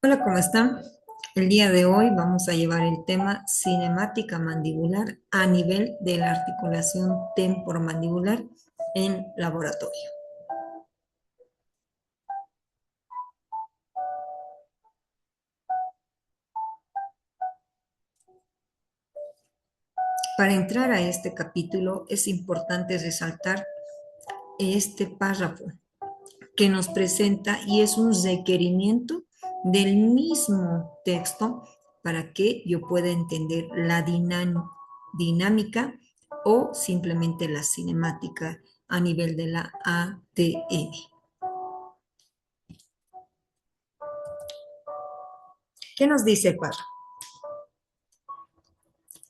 Hola, ¿cómo están? El día de hoy vamos a llevar el tema cinemática mandibular a nivel de la articulación temporomandibular en laboratorio. Para entrar a este capítulo es importante resaltar este párrafo que nos presenta y es un requerimiento del mismo texto para que yo pueda entender la dinámica o simplemente la cinemática a nivel de la ATM. ¿Qué nos dice el párrafo?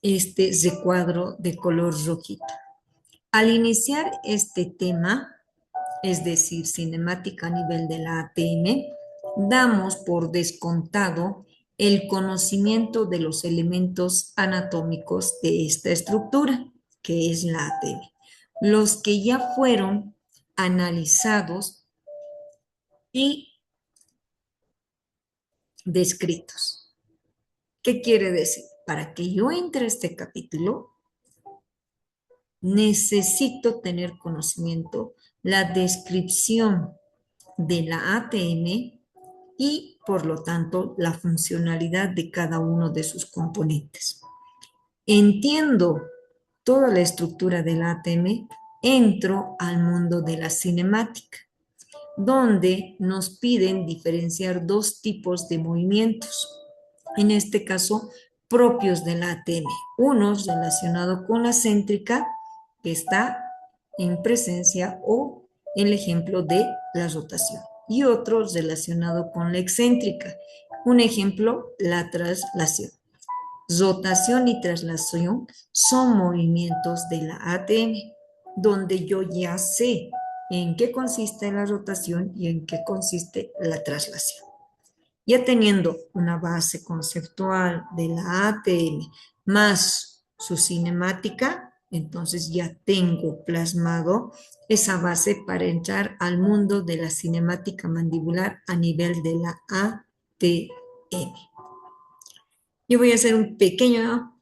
Este recuadro de color rojito. Al iniciar este tema, es decir, cinemática a nivel de la ATM, damos por descontado el conocimiento de los elementos anatómicos de esta estructura, que es la ATM, los que ya fueron analizados y descritos. ¿Qué quiere decir? Para que yo entre a este capítulo, necesito tener conocimiento, la descripción de la ATM y, por lo tanto, la funcionalidad de cada uno de sus componentes. Entiendo toda la estructura de la ATM, entro al mundo de la cinemática, donde nos piden diferenciar dos tipos de movimientos, en este caso propios de la ATM, unos relacionados con la céntrica, que está en presencia, o el ejemplo de la rotación, y otros relacionados con la excéntrica, un ejemplo, la traslación. Rotación y traslación son movimientos de la ATM, donde yo ya sé en qué consiste la rotación y en qué consiste la traslación. Ya teniendo una base conceptual de la ATM más su cinemática, entonces ya tengo plasmado esa base para entrar al mundo de la cinemática mandibular a nivel de la ATM. Yo voy a hacer un pequeño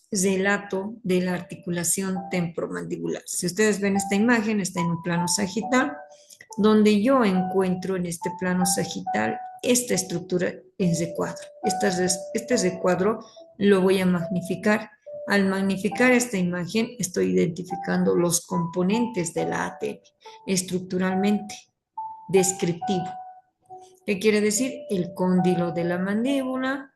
relato de la articulación temporomandibular. Si ustedes ven esta imagen, está en un plano sagital, donde yo encuentro en este plano sagital esta estructura en recuadro. Este recuadro lo voy a magnificar. Al magnificar esta imagen, estoy identificando los componentes de la ATM estructuralmente, descriptivo. ¿Qué quiere decir? El cóndilo de la mandíbula,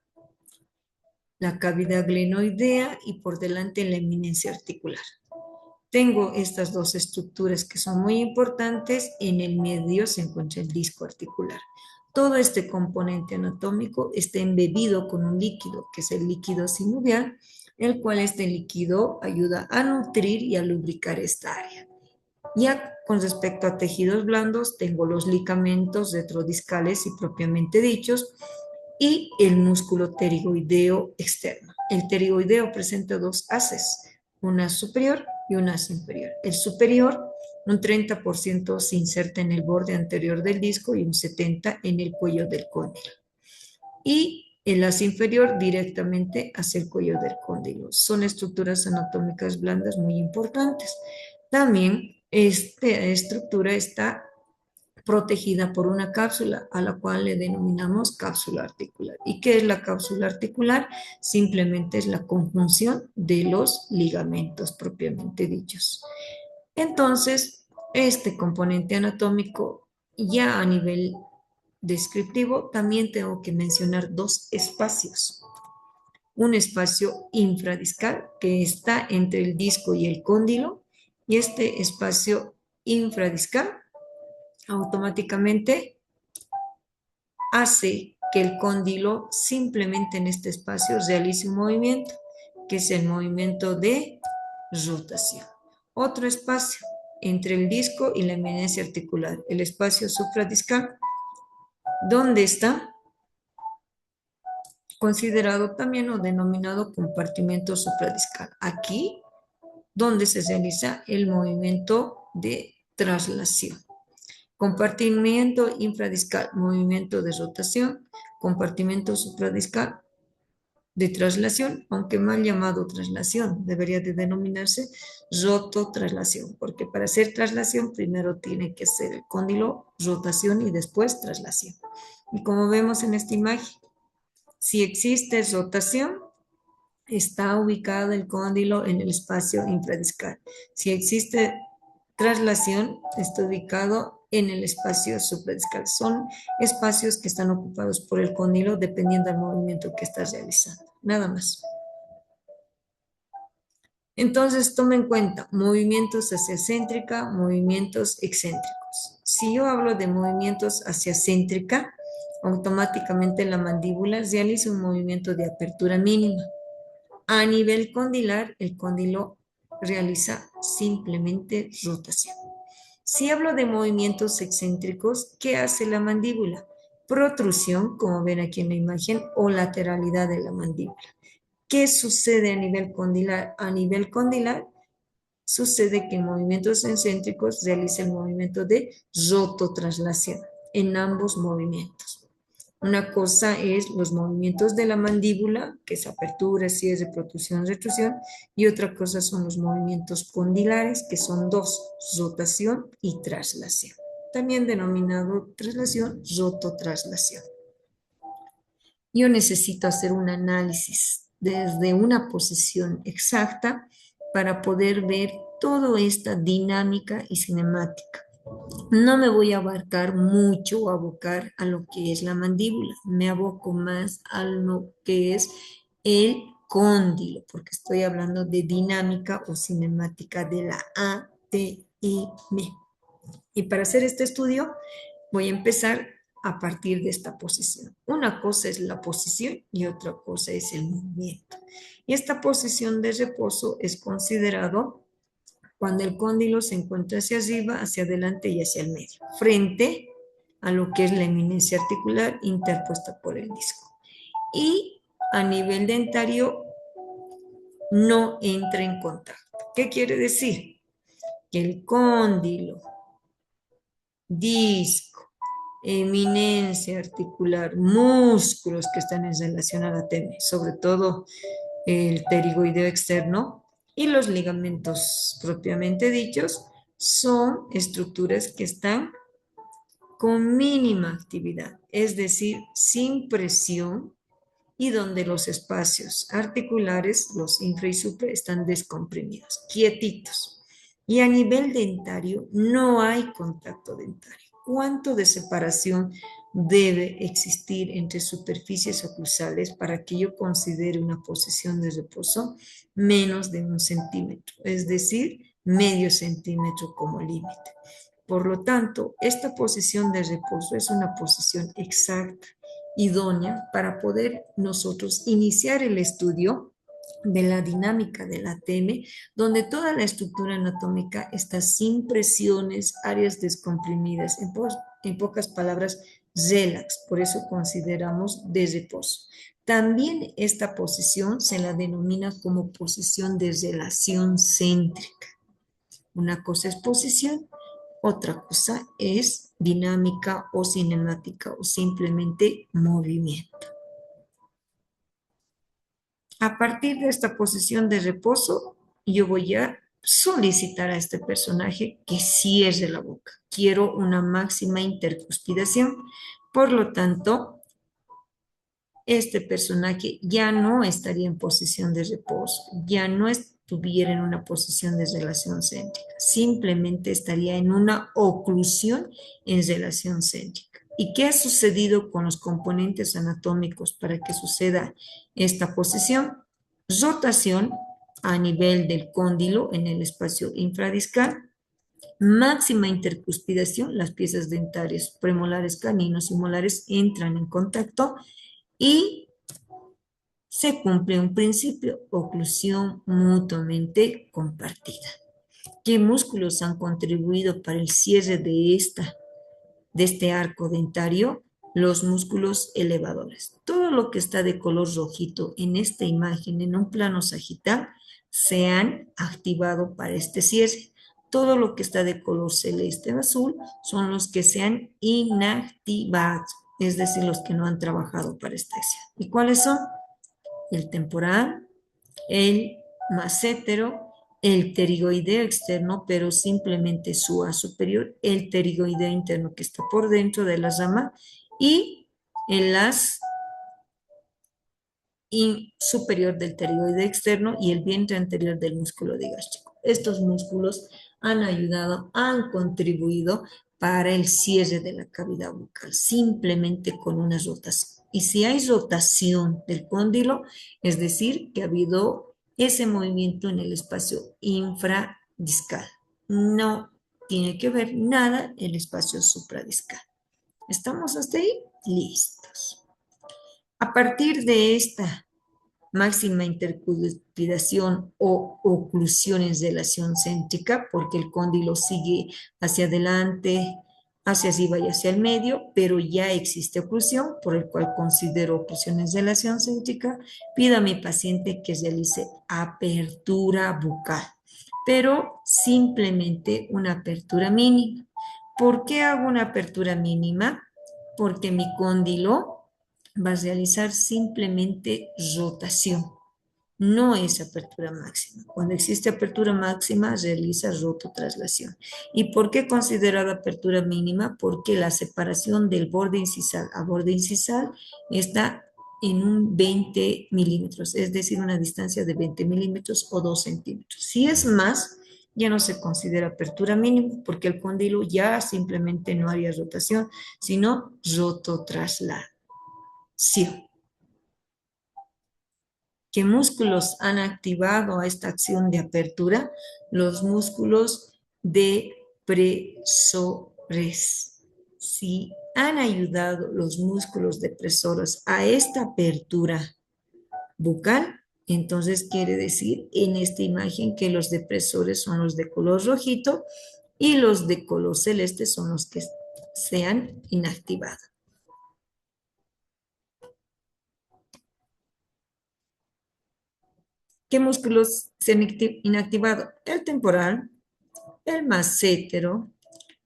la cavidad glenoidea y por delante la eminencia articular. Tengo estas dos estructuras que son muy importantes. En el medio se encuentra el disco articular. Todo este componente anatómico está embebido con un líquido, que es el líquido sinovial, el cual este líquido ayuda a nutrir y a lubricar esta área. Ya con respecto a tejidos blandos, tengo los ligamentos retrodiscales y propiamente dichos, y el músculo pterigoideo externo. El pterigoideo presenta dos haces, una superior y una inferior. El superior, un 30% se inserta en el borde anterior del disco y un 70% en el cuello del cóndilo. Y el as inferior directamente hacia el cuello del cóndilo. Son estructuras anatómicas blandas muy importantes. También esta estructura está protegida por una cápsula a la cual le denominamos cápsula articular. ¿Y qué es la cápsula articular? Simplemente es la conjunción de los ligamentos propiamente dichos. Entonces, este componente anatómico ya a nivel descriptivo, también tengo que mencionar dos espacios. Un espacio infradiscal que está entre el disco y el cóndilo, y este espacio infradiscal automáticamente hace que el cóndilo simplemente en este espacio realice un movimiento, que es el movimiento de rotación. Otro espacio entre el disco y la eminencia articular, el espacio supradiscal. ¿Dónde está? considerado también o denominado compartimento supradiscal. Aquí donde se realiza el movimiento de traslación. Compartimiento infradiscal, movimiento de rotación. Compartimento supradiscal, de traslación, aunque mal llamado traslación, debería de denominarse rototraslación, porque para hacer traslación primero tiene que ser el cóndilo, rotación y después traslación. Y como vemos en esta imagen, si existe rotación, está ubicado el cóndilo en el espacio infradiscal. Si existe traslación, está ubicado en el espacio supradiscal. Son espacios que están ocupados por el cóndilo dependiendo del movimiento que estás realizando. Nada más. Entonces, toma en cuenta movimientos hacia céntrica, movimientos excéntricos. Si yo hablo de movimientos hacia céntrica, automáticamente la mandíbula realiza un movimiento de apertura mínima. A nivel condilar, el cóndilo realiza simplemente rotación. Si hablo de movimientos excéntricos, ¿qué hace la mandíbula? Protrusión, como ven aquí en la imagen, o lateralidad de la mandíbula. ¿Qué sucede a nivel condilar? A nivel condilar sucede que en movimientos excéntricos realiza el movimiento de rototraslación en ambos movimientos. Una cosa es los movimientos de la mandíbula, que es apertura, cierre, protrusión, retrusión, y otra cosa son los movimientos condilares, que son dos, rotación y traslación. También denominado traslación, rototraslación. Yo necesito hacer un análisis desde una posición exacta para poder ver toda esta dinámica y cinemática. No me voy a abarcar mucho o abocar a lo que es la mandíbula, me aboco más a lo que es el cóndilo, porque estoy hablando de dinámica o cinemática de la ATM. Y para hacer este estudio voy a empezar a partir de esta posición. Una cosa es la posición y otra cosa es el movimiento. Y esta posición de reposo es considerado cuando el cóndilo se encuentra hacia arriba, hacia adelante y hacia el medio, frente a lo que es la eminencia articular interpuesta por el disco. Y a nivel dentario no entra en contacto. ¿Qué quiere decir? Que el cóndilo, disco, eminencia articular, músculos que están en relación a la TM, sobre todo el pterigoideo externo y los ligamentos propiamente dichos, son estructuras que están con mínima actividad, es decir, sin presión y donde los espacios articulares, los infra y supra, están descomprimidos, quietitos. Y a nivel dentario no hay contacto dentario. ¿Cuánto de separación debe existir entre superficies oclusales para que yo considere una posición de reposo? Menos de 1 centímetro, es decir, medio centímetro como límite. Por lo tanto, esta posición de reposo es una posición exacta, idónea para poder nosotros iniciar el estudio de la dinámica de la ATM, donde toda la estructura anatómica está sin presiones, áreas descomprimidas, en pocas palabras, relax, por eso consideramos de reposo. También esta posición se la denomina como posición de relación céntrica. Una cosa es posición, otra cosa es dinámica o cinemática o simplemente movimiento. A partir de esta posición de reposo, yo voy a solicitar a este personaje que cierre la boca. Quiero una máxima intercuspidación. Por lo tanto, este personaje ya no estaría en posición de reposo, ya no estuviera en una posición de relación céntrica, simplemente estaría en una oclusión en relación céntrica. ¿Y qué ha sucedido con los componentes anatómicos para que suceda esta posición? Rotación a nivel del cóndilo en el espacio infradiscal, máxima intercuspidación, las piezas dentarias premolares, caninos y molares entran en contacto y se cumple un principio, oclusión mutuamente compartida. ¿Qué músculos han contribuido para el cierre de este arco dentario? los músculos elevadores. Todo lo que está de color rojito en esta imagen, en un plano sagital, se han activado para este cierre. Todo lo que está de color celeste o azul son los que se han inactivado, es decir, los que no han trabajado para esta acción. ¿Y cuáles son? El temporal, el massétero, el pterigoideo externo, pero simplemente su A superior, el pterigoideo interno que está por dentro de la rama y el as superior del pterigoideo externo y el vientre anterior del músculo digástrico. Estos músculos han ayudado, han contribuido para el cierre de la cavidad bucal, simplemente con una rotación. Y si hay rotación del cóndilo, es decir, que ha habido ese movimiento en el espacio infradiscal. No tiene que ver nada el espacio supradiscal. ¿Estamos hasta ahí? Listos. A partir de esta máxima intercuspidación o oclusión en relación céntrica, porque el cóndilo sigue hacia adelante, hacia arriba y hacia el medio, pero ya existe oclusión, por el cual considero oclusión en relación céntrica, pido a mi paciente que realice apertura bucal, pero simplemente una apertura mínima. ¿Por qué hago una apertura mínima? Porque mi cóndilo va a realizar simplemente rotación, no es apertura máxima. Cuando existe apertura máxima, realiza rototraslación. ¿Y por qué considerada apertura mínima? Porque la separación del borde incisal a borde incisal está en un 20 milímetros, es decir, una distancia de 20 milímetros o 2 centímetros. Si es más, ya no se considera apertura mínima porque el cóndilo ya simplemente no haría rotación, sino rototraslación. ¿Qué músculos han activado a esta acción de apertura? Los músculos depresores. Si han ayudado los músculos depresores a esta apertura bucal, entonces quiere decir en esta imagen que los depresores son los de color rojito y los de color celeste son los que se han inactivado. ¿Qué músculos se han inactivado? El temporal, el massétero,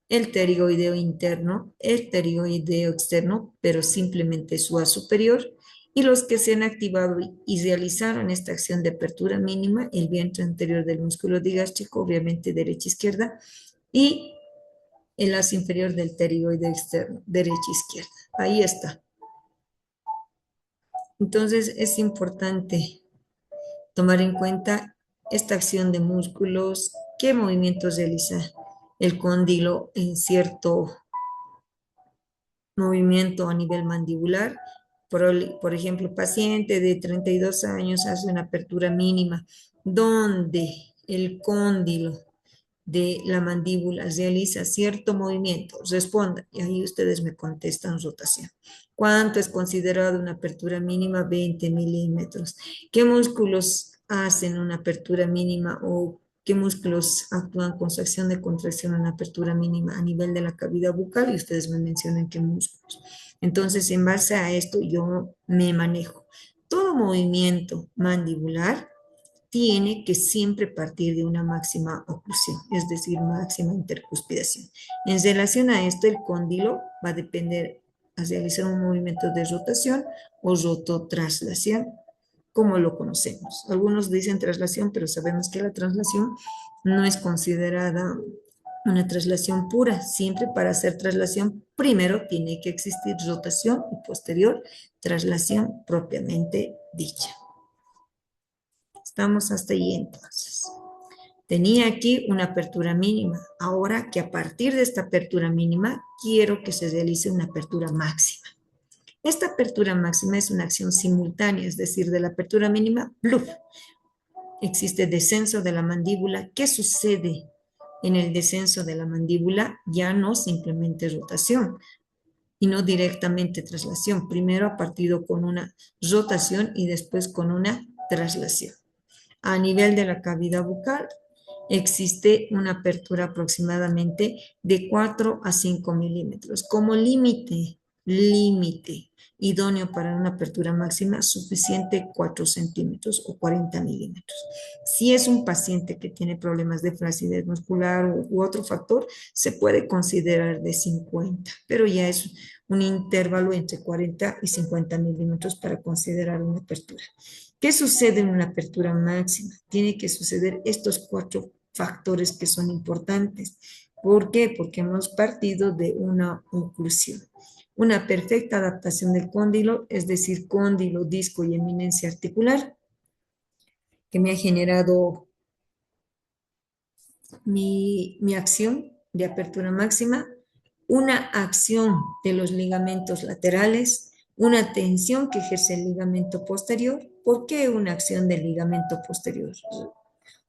el pterigoideo interno, el pterigoideo externo, pero simplemente su A superior, y los que se han activado y realizaron esta acción de apertura mínima, el vientre anterior del músculo digástrico, obviamente derecha-izquierda, y el as inferior del pterigoideo externo, derecha-izquierda. Ahí está. Entonces es importante tomar en cuenta esta acción de músculos, qué movimientos realiza el cóndilo en cierto movimiento a nivel mandibular. Por ejemplo, paciente de 32 años hace una apertura mínima donde el cóndilo de la mandíbula realiza cierto movimiento. Responda y ahí ustedes me contestan rotación. ¿Cuánto es considerado una apertura mínima? 20 milímetros. ¿Qué músculos hacen una apertura mínima o qué músculos actúan con su acción de contracción en una apertura mínima a nivel de la cavidad bucal? Y ustedes me mencionan qué músculos. Entonces, en base a esto, yo me manejo. Todo movimiento mandibular tiene que siempre partir de una máxima oclusión, es decir, máxima intercuspidación. En relación a esto, el cóndilo va a depender a realizar un movimiento de rotación o rototraslación, como lo conocemos. Algunos dicen traslación, pero sabemos que la traslación no es considerada una traslación pura. Siempre para hacer traslación, primero tiene que existir rotación y posterior traslación propiamente dicha. Estamos hasta ahí entonces. Tenía aquí una apertura mínima. Ahora que a partir de esta apertura mínima, quiero que se realice una apertura máxima. Esta apertura máxima es una acción simultánea, es decir, de la apertura mínima, ¡pluf! Existe descenso de la mandíbula. ¿Qué sucede en el descenso de la mandíbula? Ya no simplemente rotación y no directamente traslación. Primero ha partido con una rotación y después con una traslación. A nivel de la cavidad bucal existe una apertura aproximadamente de 4 a 5 milímetros. Como límite límite idóneo para una apertura máxima suficiente 4 centímetros o 40 milímetros. Si es un paciente que tiene problemas de flacidez muscular u otro factor, se puede considerar de 50, pero ya es un intervalo entre 40 y 50 milímetros para considerar una apertura. ¿Qué sucede en una apertura máxima? Tiene que suceder estos 4 factores que son importantes. ¿Por qué? Porque hemos partido de una oclusión. Una perfecta adaptación del cóndilo, es decir, cóndilo, disco y eminencia articular, que me ha generado mi acción de apertura máxima, una acción de los ligamentos laterales, una tensión que ejerce el ligamento posterior. ¿Por qué una acción del ligamento posterior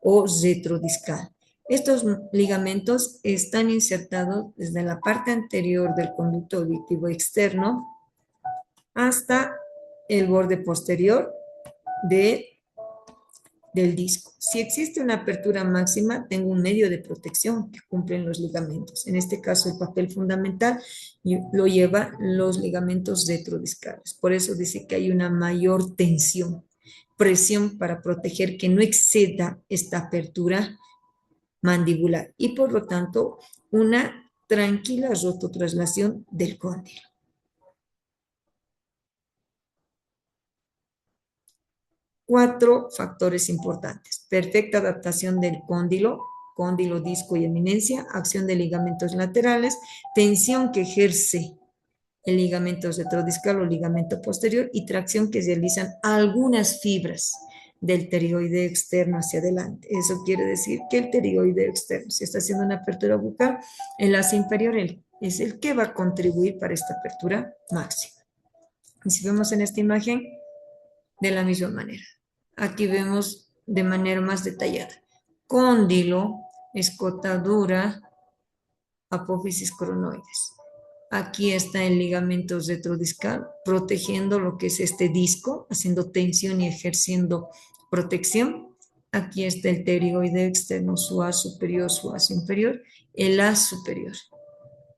o retrodiscal? Estos ligamentos están insertados desde la parte anterior del conducto auditivo externo hasta el borde posterior de del disco. Si existe una apertura máxima, tengo un medio de protección que cumplen los ligamentos. En este caso, el papel fundamental lo lleva los ligamentos retrodiscales. Por eso dice que hay una mayor tensión, presión para proteger que no exceda esta apertura mandibular y por lo tanto una tranquila rototraslación del cóndilo. 4 factores importantes. Perfecta adaptación del cóndilo, disco y eminencia, acción de ligamentos laterales, tensión que ejerce el ligamento retrodiscal o ligamento posterior y tracción que realizan algunas fibras del pterioideo externo hacia adelante. Eso quiere decir que el pterioideo externo, si está haciendo una apertura bucal, el asa inferior es el que va a contribuir para esta apertura máxima. Y si vemos en esta imagen, de la misma manera. Aquí vemos de manera más detallada. Cóndilo, escotadura, apófisis cronoides. Aquí está el ligamento retrodiscal, protegiendo lo que es este disco, haciendo tensión y ejerciendo protección. Aquí está el pterioideo externo, su haz superior, su haz inferior. El haz superior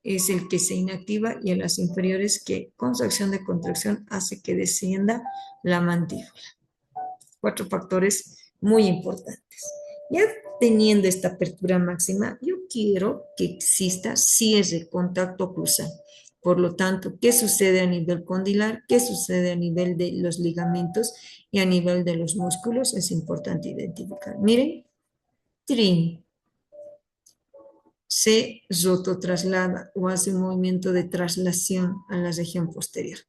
es el que se inactiva y el haz inferior es que con su acción de contracción hace que descienda la mandíbula. 4 factores muy importantes. Ya teniendo esta apertura máxima, yo quiero que exista cierre, contacto oclusal. Por lo tanto, ¿qué sucede a nivel condilar? ¿Qué sucede a nivel de los ligamentos y a nivel de los músculos? Es importante identificar. Miren, trin, se rototraslada o hace un movimiento de traslación a la región posterior.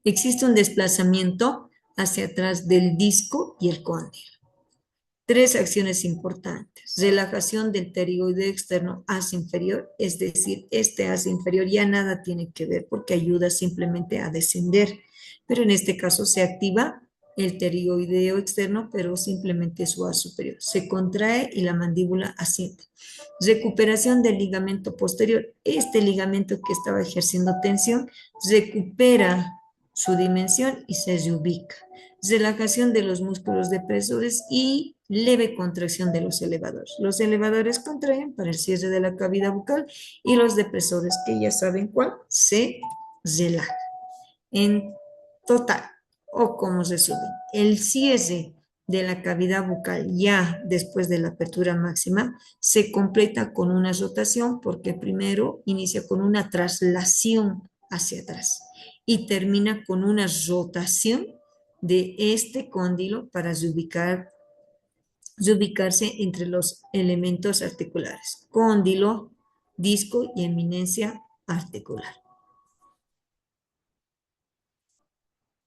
Existe un desplazamiento hacia atrás del disco y el cóndilo. 3 acciones importantes. Relajación del pterioideo externo haz inferior, es decir, este haz inferior ya nada tiene que ver porque ayuda simplemente a descender, pero en este caso se activa el pterioideo externo, pero simplemente su haz superior. Se contrae y la mandíbula asciende. Recuperación del ligamento posterior. Este ligamento que estaba ejerciendo tensión recupera su dimensión y se reubica. Relajación de los músculos depresores y leve contracción de los elevadores. Los elevadores contraen para el cierre de la cavidad bucal y los depresores, que ya saben cuál, se relajan. En total, o como resumen, el cierre de la cavidad bucal ya después de la apertura máxima se completa con una rotación porque primero inicia con una traslación hacia atrás y termina con una rotación de este cóndilo para reubicarse entre los elementos articulares, cóndilo, disco y eminencia articular.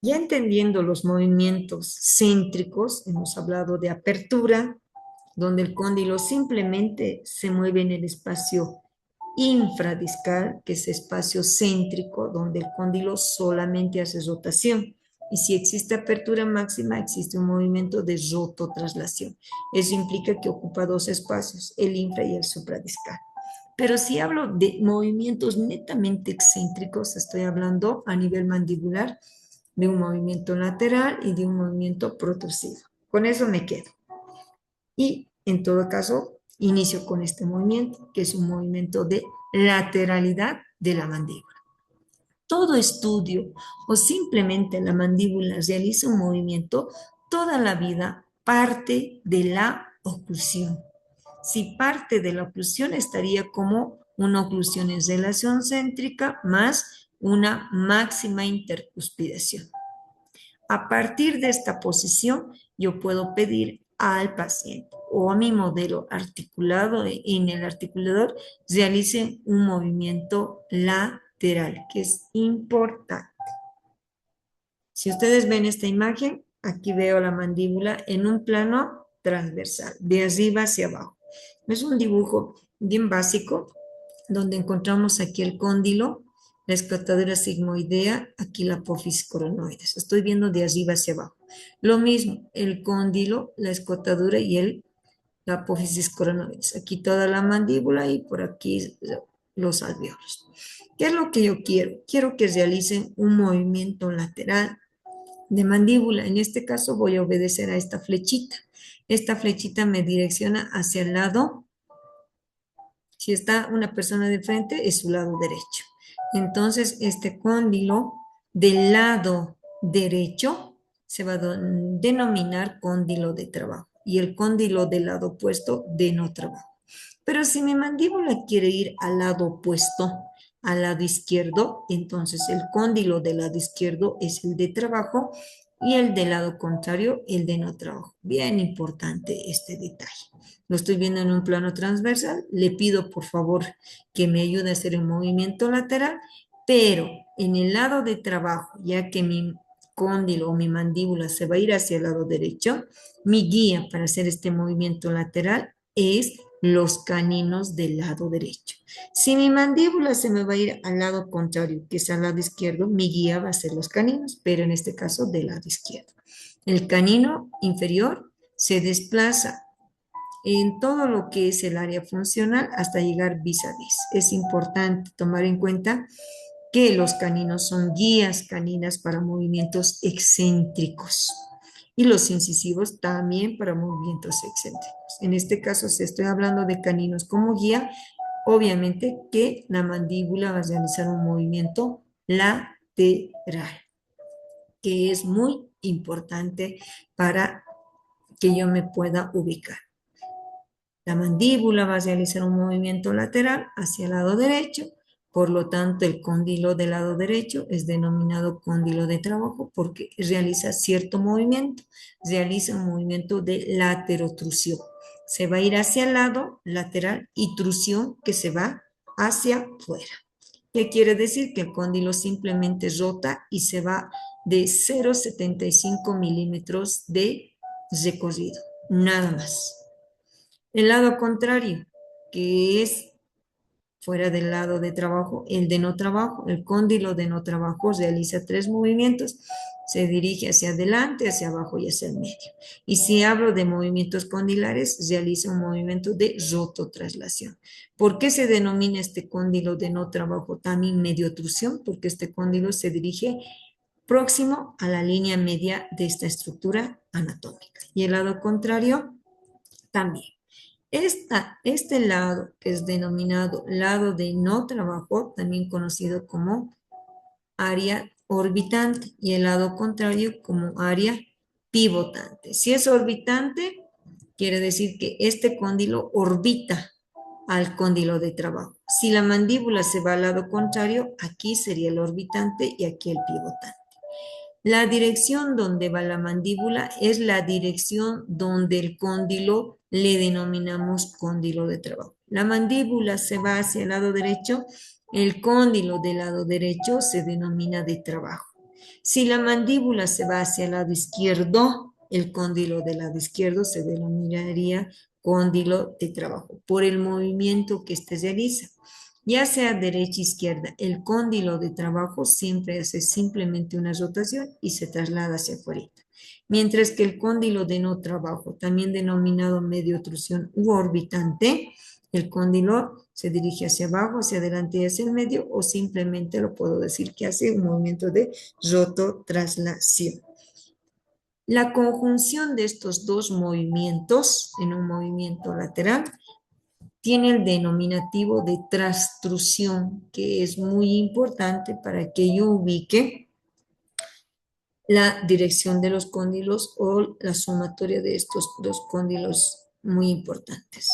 Ya entendiendo los movimientos céntricos, hemos hablado de apertura, donde el cóndilo simplemente se mueve en el espacio infradiscal, que es espacio céntrico, donde el cóndilo solamente hace rotación. Y si existe apertura máxima, existe un movimiento de rototraslación. Eso implica que ocupa 2 espacios, el infra y el supradiscal. Pero si hablo de movimientos netamente excéntricos, estoy hablando a nivel mandibular de un movimiento lateral y de un movimiento protrusivo. Con eso me quedo. Y en todo caso, inicio con este movimiento, que es un movimiento de lateralidad de la mandíbula. todo estudio o simplemente la mandíbula realiza un movimiento, toda la vida parte de la oclusión. Si parte de la oclusión estaría como una oclusión en relación céntrica más una máxima intercuspidación. A partir de esta posición, yo puedo pedir al paciente o a mi modelo articulado en el articulador realicen un movimiento lateral, que es importante. Si ustedes ven esta imagen, aquí veo la mandíbula en un plano transversal, de arriba hacia abajo. Es un dibujo bien básico, donde encontramos aquí el cóndilo, la escotadura sigmoidea, aquí la apófisis coronoides. Estoy viendo de arriba hacia abajo. Lo mismo, el cóndilo, la escotadura y la apófisis coronoides. Aquí toda la mandíbula y por aquí los alvéolos. ¿Qué es lo que yo quiero? Quiero que realicen un movimiento lateral de mandíbula. En este caso voy a obedecer a esta flechita. Esta flechita me direcciona hacia el lado. Si está una persona de frente, es su lado derecho. Entonces, este cóndilo del lado derecho se va a denominar cóndilo de trabajo y el cóndilo del lado opuesto de no trabajo. Pero si mi mandíbula quiere ir al lado opuesto, al lado izquierdo, entonces el cóndilo del lado izquierdo es el de trabajo y el del lado contrario, el de no trabajo. Bien importante este detalle. Lo estoy viendo en un plano transversal. Le pido por favor que me ayude a hacer un movimiento lateral, pero en el lado de trabajo, ya que mi cóndilo o mi mandíbula se va a ir hacia el lado derecho, mi guía para hacer este movimiento lateral es los caninos del lado derecho. Si mi mandíbula se me va a ir al lado contrario, que es al lado izquierdo, mi guía va a ser los caninos, pero en este caso del lado izquierdo. El canino inferior se desplaza en todo lo que es el área funcional hasta llegar vis a vis. Es importante tomar en cuenta que los caninos son guías caninas para movimientos excéntricos y los incisivos también para movimientos excéntricos. En este caso, si estoy hablando de caninos como guía, obviamente que la mandíbula va a realizar un movimiento lateral, que es muy importante para que yo me pueda ubicar. La mandíbula va a realizar un movimiento lateral hacia el lado derecho, por lo tanto el cóndilo del lado derecho es denominado cóndilo de trabajo porque realiza cierto movimiento, realiza un movimiento de laterotrusión. Se va a ir hacia el lado lateral y trusión que se va hacia afuera. ¿Qué quiere decir? Que el cóndilo simplemente rota y se va de 0,75 milímetros de recorrido, nada más. El lado contrario, que es fuera del lado de trabajo, el de no trabajo, el cóndilo de no trabajo realiza 3 movimientos, se dirige hacia adelante, hacia abajo y hacia el medio. Y si hablo de movimientos condilares, realiza un movimiento de rototraslación. ¿Por qué se denomina este cóndilo de no trabajo también mediotrusión? Porque este cóndilo se dirige próximo a la línea media de esta estructura anatómica. Y el lado contrario también. Este lado, que es denominado lado de no trabajo, también conocido como área orbitante, y el lado contrario como área pivotante. Si es orbitante, quiere decir que este cóndilo orbita al cóndilo de trabajo. Si la mandíbula se va al lado contrario, aquí sería el orbitante y aquí el pivotante. La dirección donde va la mandíbula es la dirección donde el cóndilo le denominamos cóndilo de trabajo. La mandíbula se va hacia el lado derecho, el cóndilo del lado derecho se denomina de trabajo. Si la mandíbula se va hacia el lado izquierdo, el cóndilo del lado izquierdo se denominaría cóndilo de trabajo por el movimiento que éste realiza. Ya sea derecha, izquierda, el cóndilo de trabajo siempre hace simplemente una rotación y se traslada hacia afuera. Mientras que el cóndilo de no trabajo, también denominado mediotrusión u orbitante, el cóndilo se dirige hacia abajo, hacia adelante y hacia el medio, o simplemente lo puedo decir que hace un movimiento de rototraslación. La conjunción de estos dos movimientos en un movimiento lateral tiene el denominativo de transtrucción, que es muy importante para que yo ubique la dirección de los cóndilos o la sumatoria de estos dos cóndilos muy importantes.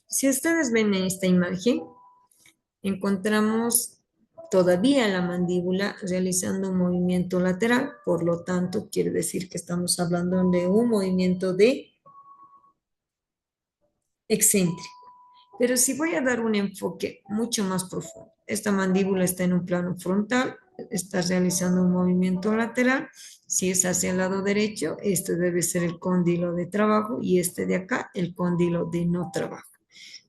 Si ustedes ven en esta imagen, encontramos todavía la mandíbula realizando un movimiento lateral, por lo tanto, quiere decir que estamos hablando de un movimiento de excéntrico. Pero si voy a dar un enfoque mucho más profundo, esta mandíbula está en un plano frontal, está realizando un movimiento lateral. Si es hacia el lado derecho, este debe ser el cóndilo de trabajo y este de acá, el cóndilo de no trabajo.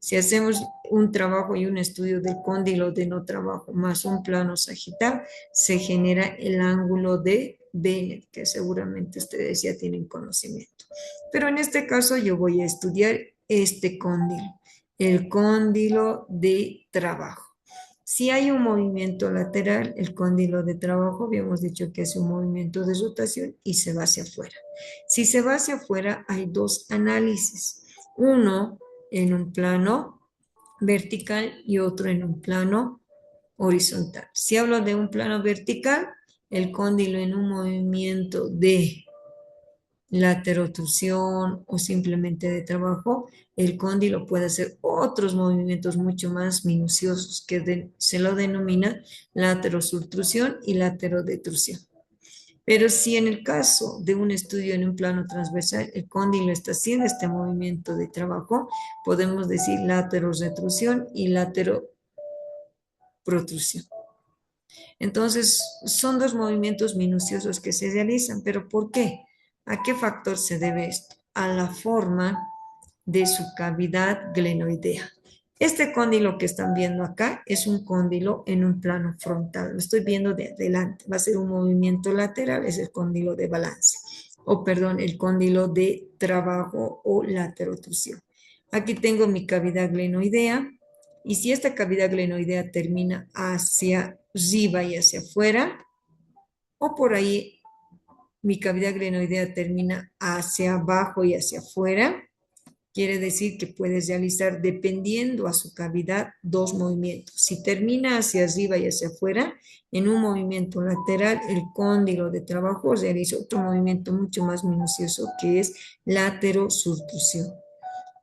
Si hacemos un trabajo y un estudio del cóndilo de no trabajo más un plano sagital, se genera el ángulo de Bennett, que seguramente ustedes ya tienen conocimiento. Pero en este caso yo voy a estudiar este cóndilo, el cóndilo de trabajo. Si hay un movimiento lateral, el cóndilo de trabajo, habíamos dicho que es un movimiento de rotación y se va hacia afuera. Si se va hacia afuera, hay dos análisis. Uno en un plano vertical y otro en un plano horizontal. Si hablo de un plano vertical, el cóndilo en un movimiento de laterotorsión o simplemente de trabajo, el cóndilo puede hacer otros movimientos mucho más minuciosos que se lo denomina laterosubtrusión y laterodetrusión. Pero si en el caso de un estudio en un plano transversal, el cóndilo está haciendo este movimiento de trabajo, podemos decir laterorretrusión y lateroprotrusión. Entonces, son dos movimientos minuciosos que se realizan, pero ¿por qué? ¿A qué factor se debe esto? A la forma de su cavidad glenoidea. Este cóndilo que están viendo acá es un cóndilo en un plano frontal. Lo estoy viendo de adelante. Va a ser un movimiento lateral, es el cóndilo de balance. O perdón, el cóndilo de trabajo o laterotorsión. Aquí tengo mi cavidad glenoidea. Y si esta cavidad glenoidea termina hacia arriba y hacia afuera, o por ahí mi cavidad glenoidea termina hacia abajo y hacia afuera, quiere decir que puedes realizar, dependiendo a su cavidad, dos movimientos. Si termina hacia arriba y hacia afuera, en un movimiento lateral, el cóndilo de trabajo realiza otro movimiento mucho más minucioso que es laterosurtrusión.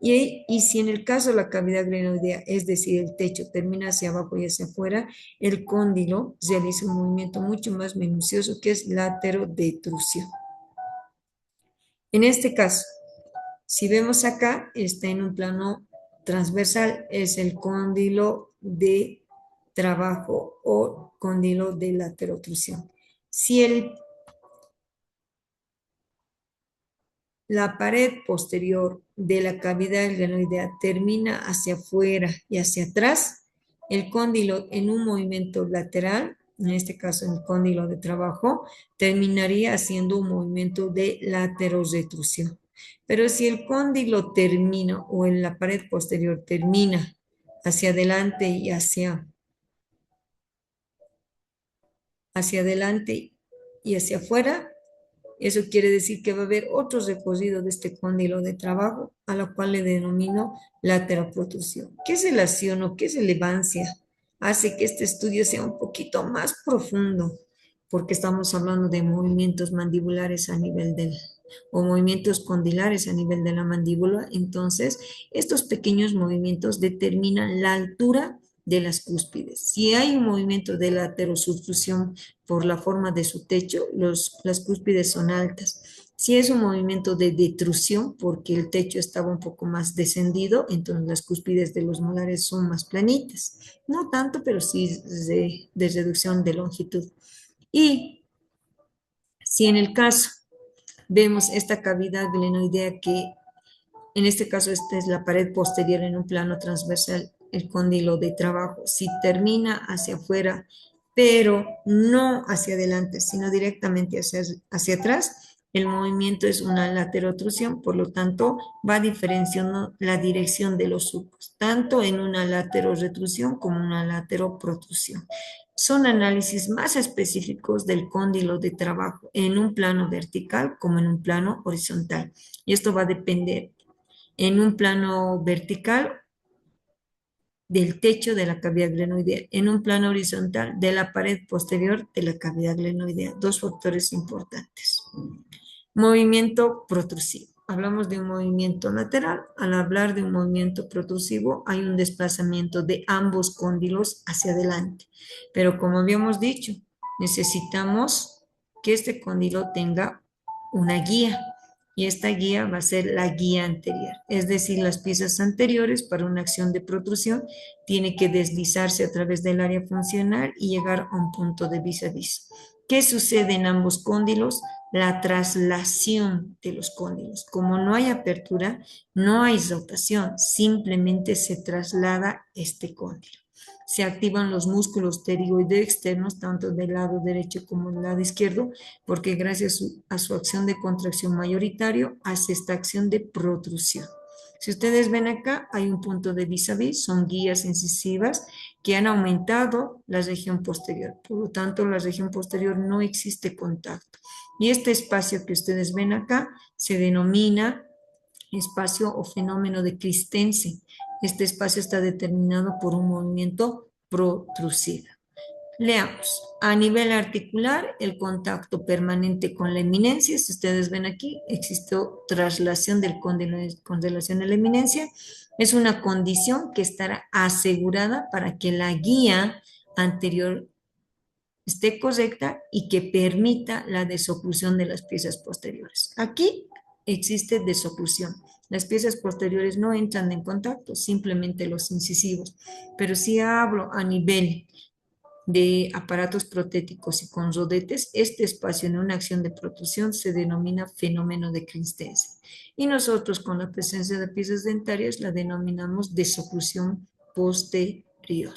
Y si en el caso de la cavidad glenoidea, es decir, el techo termina hacia abajo y hacia afuera, el cóndilo realiza un movimiento mucho más minucioso que es laterodetrusión. En este caso, si vemos acá, está en un plano transversal, es el cóndilo de trabajo o cóndilo de laterotrusión. Si la pared posterior de la cavidad glenoidea termina hacia afuera y hacia atrás, el cóndilo en un movimiento lateral, en este caso el cóndilo de trabajo, terminaría haciendo un movimiento de laterorretrusión. Pero si el cóndilo termina o en la pared posterior termina hacia adelante y hacia adelante y hacia afuera, eso quiere decir que va a haber otro recorrido de este cóndilo de trabajo, a lo cual le denomino lateroprotrusión. ¿Qué relación o qué relevancia hace que este estudio sea un poquito más profundo? Porque estamos hablando de movimientos mandibulares a nivel o movimientos condilares a nivel de la mandíbula. Entonces, estos pequeños movimientos determinan la altura de las cúspides. Si hay un movimiento de laterosubtrusión por la forma de su techo, las cúspides son altas. Si es un movimiento de detrusión, porque el techo estaba un poco más descendido, entonces las cúspides de los molares son más planitas. No tanto, pero sí de reducción de longitud. Y si en el caso vemos esta cavidad glenoidea que en este caso esta es la pared posterior en un plano transversal, el cóndilo de trabajo, si termina hacia afuera, pero no hacia adelante, sino directamente hacia atrás, el movimiento es una laterotrusión, por lo tanto va diferenciando la dirección de los surcos, tanto en una laterorretrusión como una lateroprotrusión. son análisis más específicos del cóndilo de trabajo en un plano vertical como en un plano horizontal. Y esto va a depender en un plano vertical del techo de la cavidad glenoidea, en un plano horizontal de la pared posterior de la cavidad glenoidea. Dos factores importantes. Movimiento protrusivo. Hablamos de un movimiento lateral. Al hablar de un movimiento protrusivo, hay un desplazamiento de ambos cóndilos hacia adelante. Pero como habíamos dicho, necesitamos que este cóndilo tenga una guía. Y esta guía va a ser la guía anterior. Es decir, las piezas anteriores para una acción de protrusión tiene que deslizarse a través del área funcional y llegar a un punto de vis a vis. ¿Qué sucede en ambos cóndilos? La traslación de los cóndilos. Como no hay apertura, no hay rotación, simplemente se traslada este cóndilo. Se activan los músculos pterigoides externos, tanto del lado derecho como del lado izquierdo, porque gracias a su acción de contracción mayoritario hace esta acción de protrusión. Si ustedes ven acá, hay un punto de vis a vis, son guías incisivas que han aumentado la región posterior. Por lo tanto, la región posterior no existe contacto. Y este espacio que ustedes ven acá se denomina espacio o fenómeno de Christensen. Este espacio está determinado por un movimiento protrusivo. Leamos. A nivel articular, el contacto permanente con la eminencia. Si ustedes ven aquí, existe traslación del cóndilo con relación a la eminencia. Es una condición que estará asegurada para que la guía anterior esté correcta y que permita la desoclusión de las piezas posteriores. Aquí existe desoclusión. Las piezas posteriores no entran en contacto, simplemente los incisivos. Pero si hablo a nivel de aparatos protéticos y con rodetes, este espacio en una acción de protrusión se denomina fenómeno de Christensen. Y nosotros con la presencia de piezas dentarias la denominamos desoclusión posterior,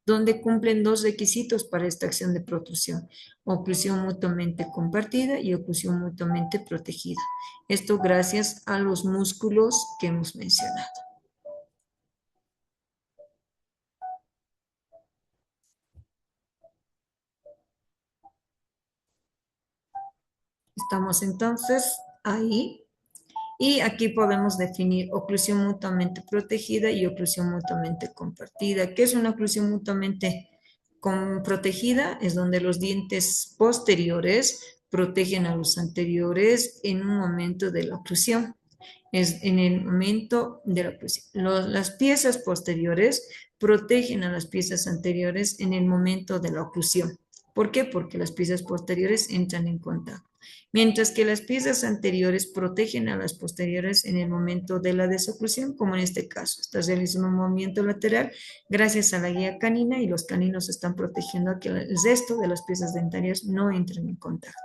donde cumplen dos requisitos para esta acción de protrusión: oclusión mutuamente compartida y oclusión mutuamente protegida. Esto gracias a los músculos que hemos mencionado. Estamos entonces ahí. Y aquí podemos definir oclusión mutuamente protegida y oclusión mutuamente compartida. ¿Qué es una oclusión mutuamente protegida? Es donde los dientes posteriores protegen a los anteriores en un momento de la oclusión. Es en el momento de la oclusión. Las piezas posteriores protegen a las piezas anteriores en el momento de la oclusión. ¿Por qué? Porque las piezas posteriores entran en contacto. Mientras que las piezas anteriores protegen a las posteriores en el momento de la desoclusión, como en este caso. Estás realizando un movimiento lateral gracias a la guía canina y los caninos están protegiendo a que el resto de las piezas dentarias no entren en contacto.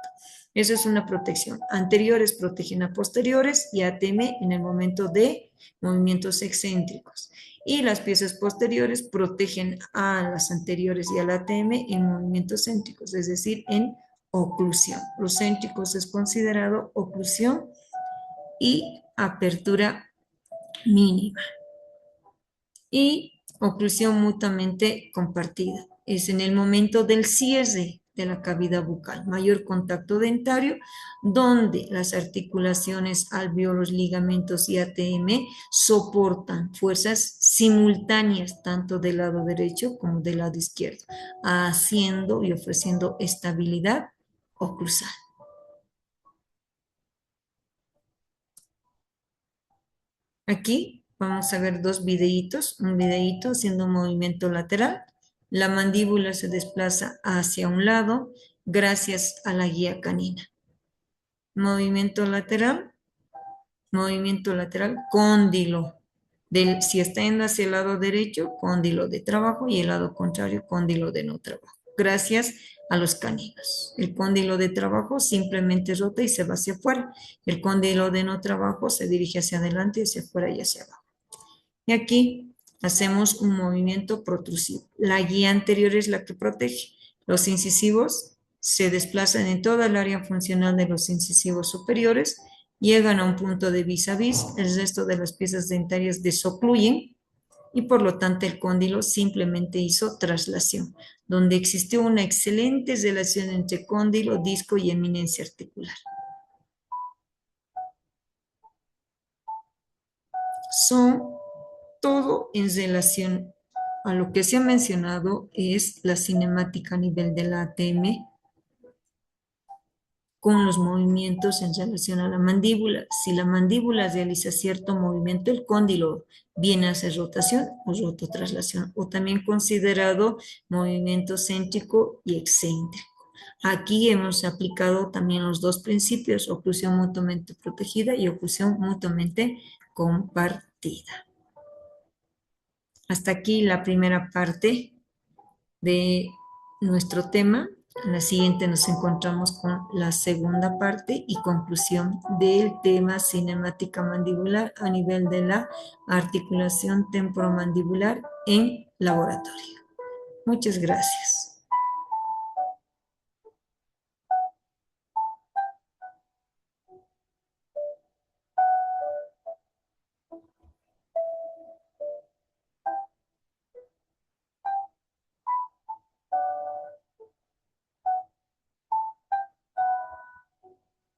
Eso es una protección. Anteriores protegen a posteriores y ATM en el momento de movimientos excéntricos. Y las piezas posteriores protegen a las anteriores y al ATM en movimientos céntricos, es decir, en oclusión. Los céntricos es considerado oclusión y apertura mínima. Y oclusión mutuamente compartida. Es en el momento del cierre de la cavidad bucal, mayor contacto dentario, donde las articulaciones, alvéolos, ligamentos y ATM soportan fuerzas simultáneas, tanto del lado derecho como del lado izquierdo, haciendo y ofreciendo estabilidad oclusal. Aquí vamos a ver dos videitos, un videito haciendo un movimiento lateral. La mandíbula se desplaza hacia un lado gracias a la guía canina. Movimiento lateral, cóndilo. Si está yendo hacia el lado derecho, cóndilo de trabajo, y el lado contrario, cóndilo de no trabajo. Gracias a los caninos. El cóndilo de trabajo simplemente rota y se va hacia afuera. El cóndilo de no trabajo se dirige hacia adelante, hacia afuera y hacia abajo. Y aquí hacemos un movimiento protrusivo. La guía anterior es la que protege. Los incisivos se desplazan en toda el área funcional de los incisivos superiores, llegan a un punto de vis a vis, el resto de las piezas dentarias desocluyen y por lo tanto el cóndilo simplemente hizo traslación, donde existió una excelente relación entre cóndilo, disco y eminencia articular. Son todo en relación a lo que se ha mencionado es la cinemática a nivel de la ATM con los movimientos en relación a la mandíbula. Si la mandíbula realiza cierto movimiento, el cóndilo viene a hacer rotación o rototraslación, o también considerado movimiento céntrico y excéntrico. Aquí hemos aplicado también los dos principios, oclusión mutuamente protegida y oclusión mutuamente compartida. Hasta aquí la primera parte de nuestro tema. En la siguiente nos encontramos con la segunda parte y conclusión del tema cinemática mandibular a nivel de la articulación temporomandibular en laboratorio. Muchas gracias.